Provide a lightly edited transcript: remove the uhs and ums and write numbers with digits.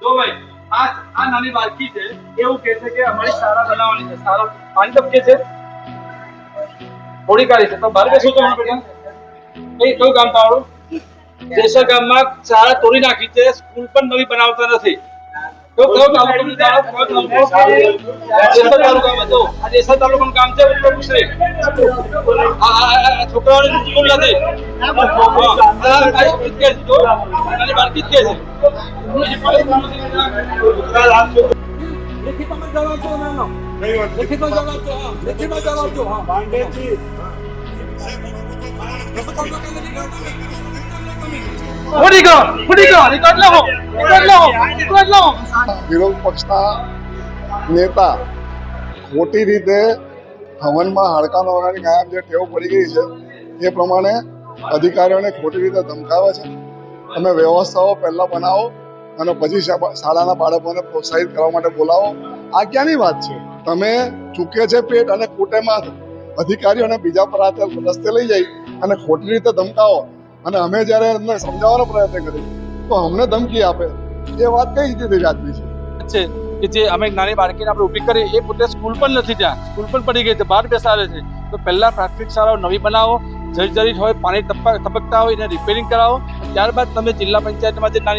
જો ભાઈ આ નાની બાળકી છે એવું કહે છે કે અમારી શાળા બનાવવાની છે શાળા પાણી ટપકે છે થોડી કાઢી છે તો બહાર બેસું તો બેટા કઈ કયું ગામ તાવડું દેસર ગામમાં શાળા તોડી નાખી છે સ્કૂલ પણ નવી બનાવતા નથી તો કયો તાલુકો દેસર તાલુકામાં તો આ દેસર તાલુકાનું ગામ છે ઉત્તર ગુજરાત આ છોકરાઓની સ્કૂલ નથી નાની બાળકી જ કે છે લેખિતમાં જવાબ છો નાનો લેખિતમાં જવાબ છો હા લેખિતમાં જવાબ છો હા પાંડેજી વિરોધ પક્ષના નેતા ખોટી રીતે હવનમાં હાડકા નોરાની કાયમ જે ટેવ પડી ગઈ છે એ પ્રમાણે અધિકારીઓને ખોટી રીતે ધમકાવે છે. તમે વ્યવસ્થાઓ પહેલા બનાવો અને પછી શાળાના બાળકોને પ્રોત્સાહિત કરવા માટે બોલાવો. આ ક્યાંની વાત છે? તમે ચૂકે છે પેટ અને કૂટે માથું. અધિકારીઓને બીજા પર રસ્તે લઈ જાય અને ખોટી રીતે ધમકાવો અને અમે જ્યારે એમને સમજાવવાનો પ્રયત્ન કરીએ તો અમને ધમકી આપે. એ વાત કઈ રીતે વ્યાજબી છે કે જે અમે નાની બાળકીને આપણે ઊભી કરી એ પોતે સ્કૂલ પણ નથી ત્યાં સ્કૂલ પણ પડી ગઈ છે બહાર બેસાડે છે તો પહેલા પ્રાથમિક શાળાઓ નવી બનાવો જર્જરિત હોય પાણી ટપકતા હોય એને રિપેરિંગ કરાવો ત્યારબાદ તમે જિલ્લા પંચાયતમાં જે નાની